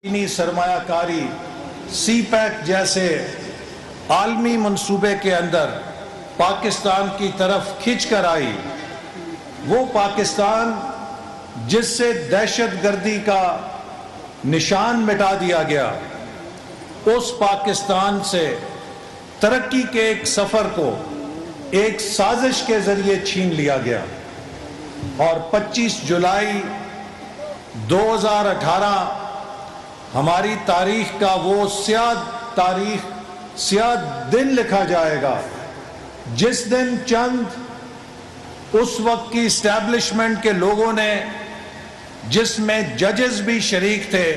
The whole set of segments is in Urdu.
چینی سرمایہ کاری سی پیک جیسے عالمی منصوبے کے اندر پاکستان کی طرف کھنچ کر آئی، وہ پاکستان جس سے دہشت گردی کا نشان مٹا دیا گیا، اس پاکستان سے ترقی کے ایک سفر کو ایک سازش کے ذریعے چھین لیا گیا، اور 25 جولائی 2018 ہماری تاریخ کا وہ سیاہ دن لکھا جائے گا جس دن چند اس وقت کی اسٹیبلشمنٹ کے لوگوں نے، جس میں ججز بھی شریک تھے،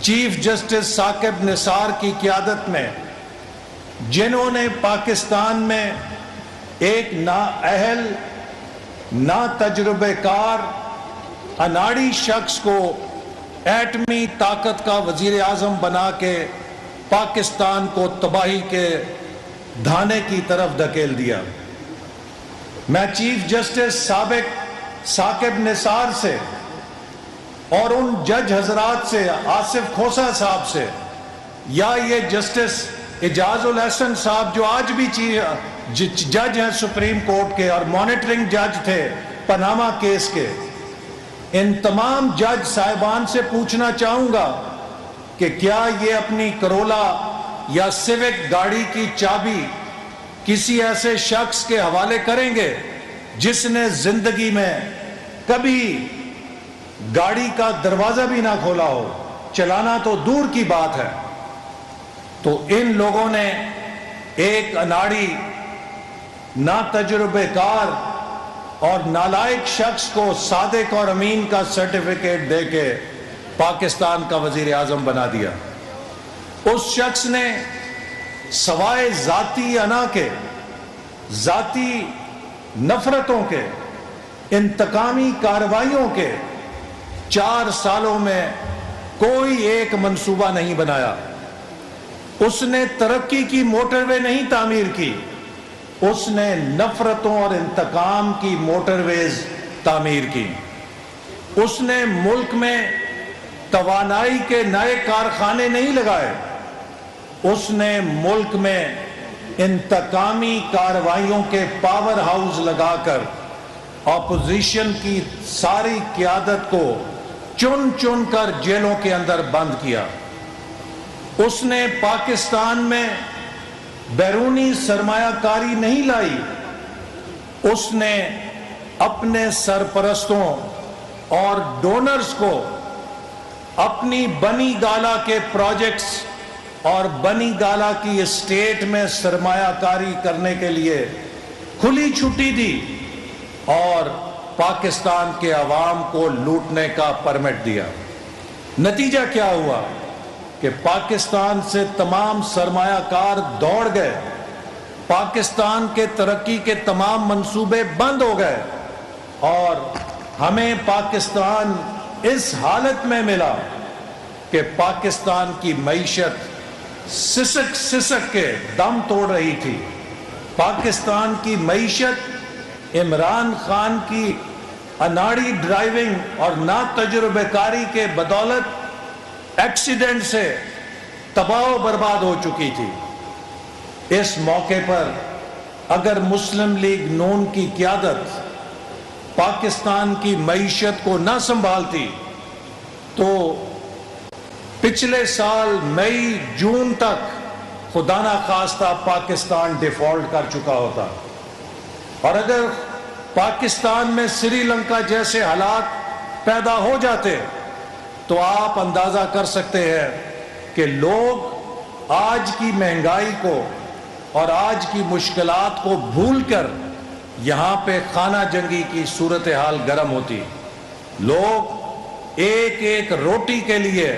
چیف جسٹس ثاقب نثار کی قیادت میں، جنہوں نے پاکستان میں ایک نااہل، نا تجربہ کار، اناڑی شخص کو ایٹمی طاقت کا وزیر اعظم بنا کے پاکستان کو تباہی کے دھانے کی طرف دھکیل دیا۔ میں چیف جسٹس سابق ثاقب نثار سے اور ان جج حضرات سے، آصف کھوسہ صاحب سے، یا یہ جسٹس اعجاز الحسن صاحب جو آج بھی جج ہیں سپریم کورٹ کے اور مانیٹرنگ جج تھے پاناما کیس کے، ان تمام جج صاحبان سے پوچھنا چاہوں گا کہ کیا یہ اپنی کرولا یا سیوک گاڑی کی چابی کسی ایسے شخص کے حوالے کریں گے جس نے زندگی میں کبھی گاڑی کا دروازہ بھی نہ کھولا ہو، چلانا تو دور کی بات ہے؟ تو ان لوگوں نے ایک اناڑی، نا تجربہ کار اور نالائق شخص کو صادق اور امین کا سرٹیفکیٹ دے کے پاکستان کا وزیر اعظم بنا دیا۔ اس شخص نے سوائے ذاتی انا کے، ذاتی نفرتوں کے، انتقامی کارروائیوں کے 4 سالوں میں کوئی ایک منصوبہ نہیں بنایا۔ اس نے ترقی کی موٹر وے نہیں تعمیر کی، اس نے نفرتوں اور انتقام کی موٹر ویز تعمیر کی۔ اس نے ملک میں توانائی کے نئے کارخانے نہیں لگائے، اس نے ملک میں انتقامی کارروائیوں کے پاور ہاؤس لگا کر اپوزیشن کی ساری قیادت کو چن چن کر جیلوں کے اندر بند کیا۔ اس نے پاکستان میں بیرونی سرمایہ کاری نہیں لائی، اس نے اپنے سرپرستوں اور ڈونرز کو اپنی بنی گالا کے پروجیکٹس اور بنی گالا کی اسٹیٹ میں سرمایہ کاری کرنے کے لیے کھلی چھٹی دی اور پاکستان کے عوام کو لوٹنے کا پرمٹ دیا۔ نتیجہ کیا ہوا کہ پاکستان سے تمام سرمایہ کار دوڑ گئے، پاکستان کے ترقی کے تمام منصوبے بند ہو گئے، اور ہمیں پاکستان اس حالت میں ملا کہ پاکستان کی معیشت سسک سسک کے دم توڑ رہی تھی۔ پاکستان کی معیشت عمران خان کی اناڑی ڈرائیونگ اور نا تجربہ کاری کے بدولت ایکسیڈنٹ سے تباہ و برباد ہو چکی تھی۔ اس موقع پر اگر مسلم لیگ نون کی قیادت پاکستان کی معیشت کو نہ سنبھالتی تو پچھلے سال مئی جون تک خدا نہ خواستہ پاکستان ڈیفالٹ کر چکا ہوتا، اور اگر پاکستان میں سری لنکا جیسے حالات پیدا ہو جاتے تو آپ اندازہ کر سکتے ہیں کہ لوگ آج کی مہنگائی کو اور آج کی مشکلات کو بھول کر یہاں پہ خانہ جنگی کی صورتحال گرم ہوتی، لوگ ایک ایک روٹی کے لیے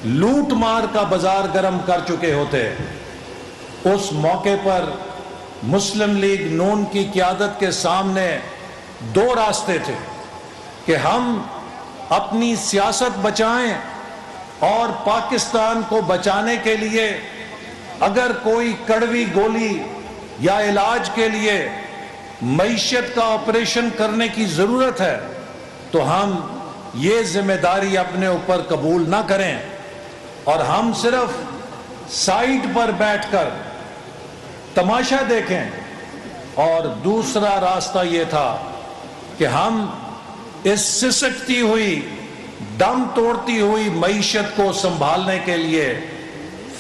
لوٹ مار کا بازار گرم کر چکے ہوتے۔ اس موقع پر مسلم لیگ نون کی قیادت کے سامنے 2 راستے تھے کہ ہم اپنی سیاست بچائیں، اور پاکستان کو بچانے کے لیے اگر کوئی کڑوی گولی یا علاج کے لیے معیشت کا آپریشن کرنے کی ضرورت ہے تو ہم یہ ذمہ داری اپنے اوپر قبول نہ کریں اور ہم صرف سائٹ پر بیٹھ کر تماشا دیکھیں، اور دوسرا راستہ یہ تھا کہ ہم اس سسکتی ہوئی، دم توڑتی ہوئی معیشت کو سنبھالنے کے لیے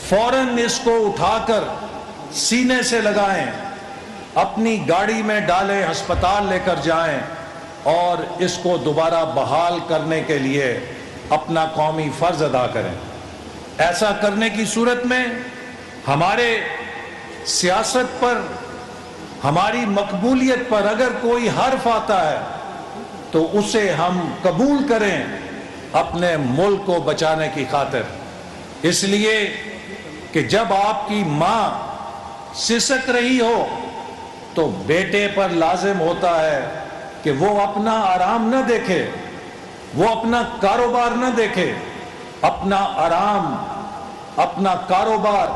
فوراً اس کو اٹھا کر سینے سے لگائیں، اپنی گاڑی میں ڈالیں، ہسپتال لے کر جائیں اور اس کو دوبارہ بحال کرنے کے لیے اپنا قومی فرض ادا کریں۔ ایسا کرنے کی صورت میں ہمارے سیاست پر، ہماری مقبولیت پر اگر کوئی حرف آتا ہے تو اسے ہم قبول کریں اپنے ملک کو بچانے کی خاطر۔ اس لیے کہ جب آپ کی ماں سسک رہی ہو تو بیٹے پر لازم ہوتا ہے کہ وہ اپنا آرام نہ دیکھے، وہ اپنا کاروبار نہ دیکھے، اپنا آرام، اپنا کاروبار،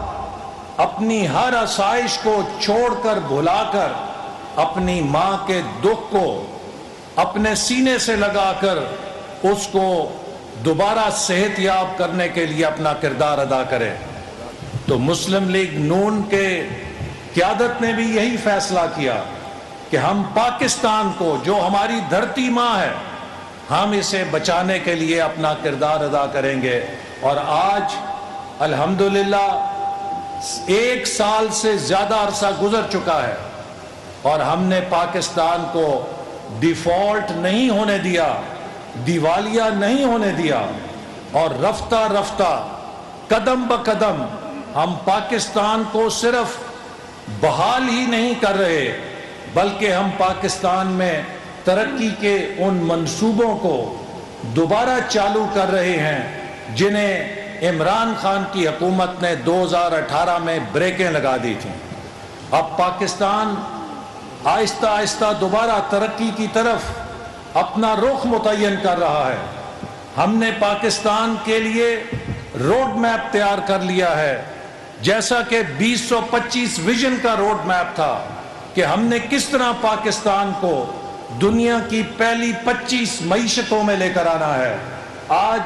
اپنی ہر آسائش کو چھوڑ کر، بھلا کر، اپنی ماں کے دکھ کو اپنے سینے سے لگا کر اس کو دوبارہ صحت یاب کرنے کے لیے اپنا کردار ادا کرے۔ تو مسلم لیگ نون کے قیادت نے بھی یہی فیصلہ کیا کہ ہم پاکستان کو، جو ہماری دھرتی ماں ہے، ہم اسے بچانے کے لیے اپنا کردار ادا کریں گے۔ اور آج الحمدللہ 1 سال سے زیادہ عرصہ گزر چکا ہے اور ہم نے پاکستان کو ڈیفالٹ نہیں ہونے دیا، دیوالیہ نہیں ہونے دیا، اور رفتہ رفتہ، قدم بقدم ہم پاکستان کو صرف بحال ہی نہیں کر رہے بلکہ ہم پاکستان میں ترقی کے ان منصوبوں کو دوبارہ چالو کر رہے ہیں جنہیں عمران خان کی حکومت نے 2018 میں بریکیں لگا دی تھیں۔ اب پاکستان آہستہ آہستہ دوبارہ ترقی کی طرف اپنا رخ متعین کر رہا ہے۔ ہم نے پاکستان کے لیے روڈ میپ تیار کر لیا ہے، جیسا کہ 2025 ویژن کا روڈ میپ تھا کہ ہم نے کس طرح پاکستان کو دنیا کی پہلی 25 معیشتوں میں لے کر آنا ہے۔ آج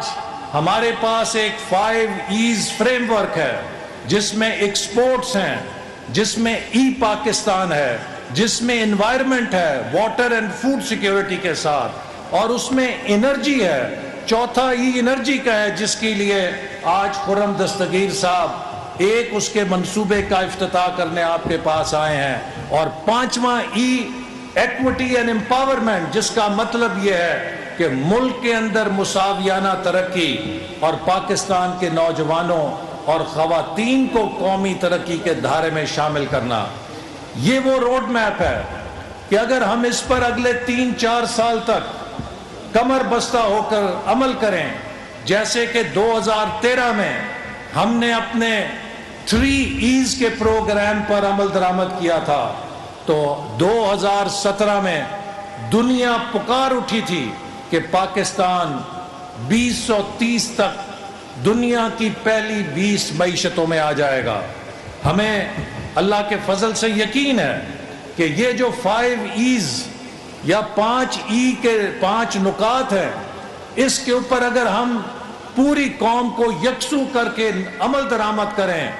ہمارے پاس ایک 5 ایز فریم ورک ہے جس میں ایکسپورٹس ہیں، جس میں ای پاکستان ہے، جس میں انوائرمنٹ ہے، واٹر اینڈ فوڈ سیکیورٹی کے ساتھ، اور اس میں انرجی ہے، چوتھا ای انرجی کا ہے جس کے لیے آج خرم دستگیر صاحب ایک اس کے منصوبے کا افتتاح کرنے آپ کے پاس آئے ہیں، اور 5واں ای ایکوٹی اینڈ امپاورمنٹ، جس کا مطلب یہ ہے کہ ملک کے اندر مساویانہ ترقی اور پاکستان کے نوجوانوں اور خواتین کو قومی ترقی کے دھارے میں شامل کرنا۔ یہ وہ روڈ میپ ہے کہ اگر ہم اس پر اگلے 3-4 سال تک کمر بستہ ہو کر عمل کریں، جیسے کہ 2013 میں ہم نے اپنے 3 ایز کے پروگرام پر عمل درآمد کیا تھا، تو 2017 میں دنیا پکار اٹھی تھی کہ پاکستان 2030 تک دنیا کی پہلی 20 معیشتوں میں آ جائے گا۔ ہمیں اللہ کے فضل سے یقین ہے کہ یہ جو 5 ایز یا 5 ای کے 5 نکات ہیں، اس کے اوپر اگر ہم پوری قوم کو یکسو کر کے عمل درآمد کریں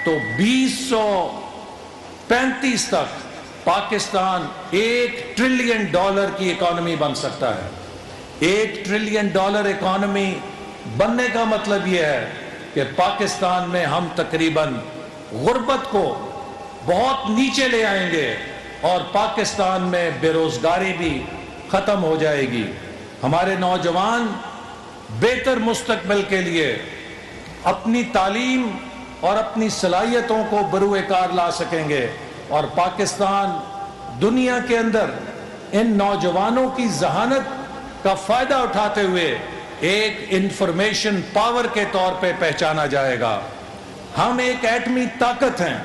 تو 2035 تک پاکستان $1 ٹریلین کی اکانومی بن سکتا ہے۔ $1 ٹریلین اکانومی بننے کا مطلب یہ ہے کہ پاکستان میں ہم تقریباً غربت کو بہت نیچے لے آئیں گے اور پاکستان میں بے روزگاری بھی ختم ہو جائے گی۔ ہمارے نوجوان بہتر مستقبل کے لیے اپنی تعلیم اور اپنی صلاحیتوں کو بروئے کار لا سکیں گے، اور پاکستان دنیا کے اندر ان نوجوانوں کی ذہانت کا فائدہ اٹھاتے ہوئے ایک انفارمیشن پاور کے طور پہ پہچانا جائے گا۔ ہم ایک ایٹمی طاقت ہیں،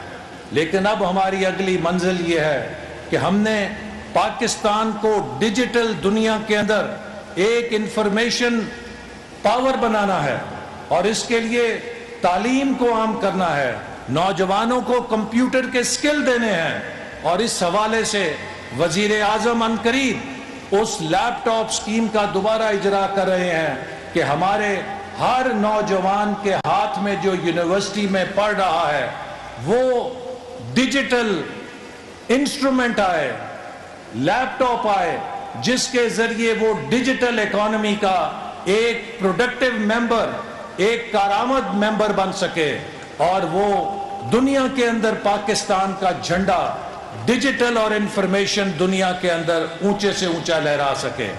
لیکن اب ہماری اگلی منزل یہ ہے کہ ہم نے پاکستان کو ڈیجیٹل دنیا کے اندر ایک انفارمیشن پاور بنانا ہے، اور اس کے لیے تعلیم کو عام کرنا ہے، نوجوانوں کو کمپیوٹر کے سکل دینے ہیں، اور اس حوالے سے وزیر اعظم عنقریب اس لیپ ٹاپ سکیم کا دوبارہ اجرا کر رہے ہیں کہ ہمارے ہر نوجوان کے ہاتھ میں جو یونیورسٹی میں پڑھ رہا ہے وہ ڈیجیٹل انسٹرومنٹ آئے، لیپ ٹاپ آئے، جس کے ذریعے وہ ڈیجیٹل اکانومی کا ایک پروڈکٹیو ممبر، ایک کارآمد ممبر بن سکے اور وہ دنیا کے اندر پاکستان کا جھنڈا ڈیجیٹل اور انفارمیشن دنیا کے اندر اونچے سے اونچا لہرا سکے۔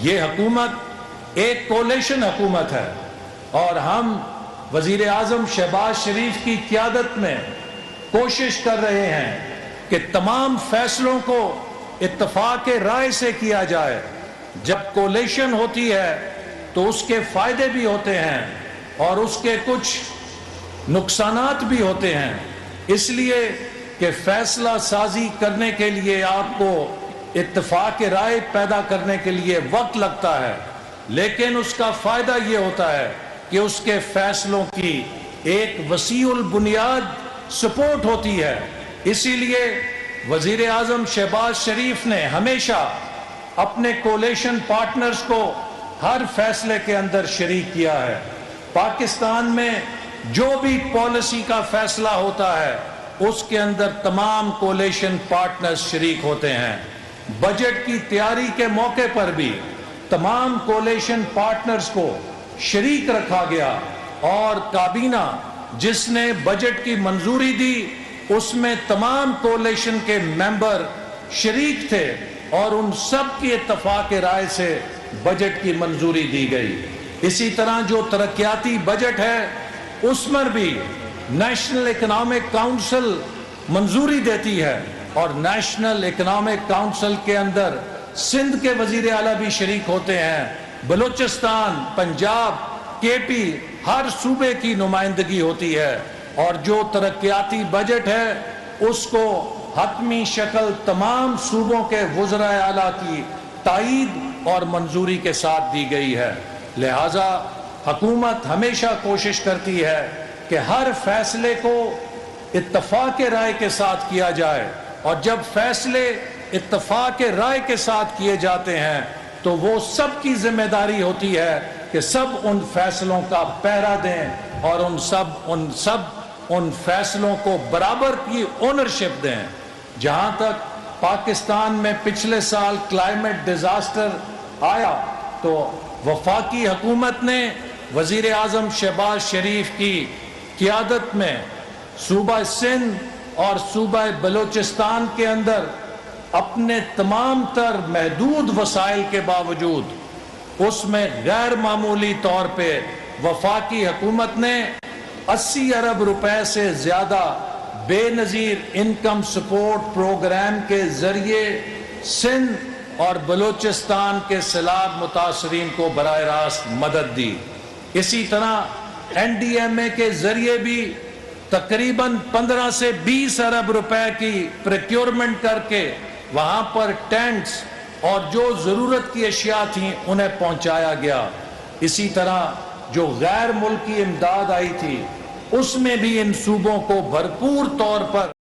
یہ حکومت ایک کولیشن حکومت ہے اور ہم وزیر اعظم شہباز شریف کی قیادت میں کوشش کر رہے ہیں کہ تمام فیصلوں کو اتفاق رائے سے کیا جائے۔ جب کولیشن ہوتی ہے تو اس کے فائدے بھی ہوتے ہیں اور اس کے کچھ نقصانات بھی ہوتے ہیں، اس لیے کہ فیصلہ سازی کرنے کے لیے آپ کو اتفاق رائے پیدا کرنے کے لیے وقت لگتا ہے، لیکن اس کا فائدہ یہ ہوتا ہے کہ اس کے فیصلوں کی ایک وسیع البنیاد سپورٹ ہوتی ہے۔ اسی لیے وزیر اعظم شہباز شریف نے ہمیشہ اپنے کولیشن پارٹنرز کو ہر فیصلے کے اندر شریک کیا ہے۔ پاکستان میں جو بھی پالیسی کا فیصلہ ہوتا ہے اس کے اندر تمام کولیشن پارٹنرز شریک ہوتے ہیں۔ بجٹ کی تیاری کے موقع پر بھی تمام کولیشن پارٹنرز کو شریک رکھا گیا اور کابینہ جس نے بجٹ کی منظوری دی اس میں تمام کولیشن کے ممبر شریک تھے اور ان سب کی اتفاق رائے سے بجٹ کی منظوری دی گئی۔ اسی طرح جو ترقیاتی بجٹ ہے اس میں بھی نیشنل اکنامک کاؤنسل منظوری دیتی ہے اور نیشنل اکنامک کاؤنسل کے اندر سندھ کے وزیر اعلیٰ بھی شریک ہوتے ہیں، بلوچستان، پنجاب، کے پی، ہر صوبے کی نمائندگی ہوتی ہے اور جو ترقیاتی بجٹ ہے اس کو حتمی شکل تمام صوبوں کے وزراء اعلیٰ کی تائید اور منظوری کے ساتھ دی گئی ہے۔ لہٰذا حکومت ہمیشہ کوشش کرتی ہے کہ ہر فیصلے کو اتفاق رائے کے ساتھ کیا جائے اور جب فیصلے اتفاق رائے کے ساتھ کیے جاتے ہیں تو وہ سب کی ذمہ داری ہوتی ہے کہ سب ان فیصلوں کا پہرا دیں اور ان فیصلوں کو برابر کی اونرشپ دیں۔ جہاں تک پاکستان میں پچھلے سال کلائمیٹ ڈیزاسٹر آیا تو وفاقی حکومت نے وزیر اعظم شہباز شریف کی قیادت میں صوبہ سندھ اور صوبہ بلوچستان کے اندر اپنے تمام تر محدود وسائل کے باوجود اس میں غیر معمولی طور پہ وفاقی حکومت نے 80 ارب روپے سے زیادہ بے نظیر انکم سپورٹ پروگرام کے ذریعے سندھ اور بلوچستان کے سیلاب متاثرین کو براہ راست مدد دی۔ اسی طرح این ڈی ایم اے کے ذریعے بھی تقریباً 15 سے 20 ارب روپے کی پریکیورمنٹ کر کے وہاں پر ٹینٹس اور جو ضرورت کی اشیاء تھیں انہیں پہنچایا گیا۔ اسی طرح جو غیر ملکی امداد آئی تھی اس میں بھی ان صوبوں کو بھرپور طور پر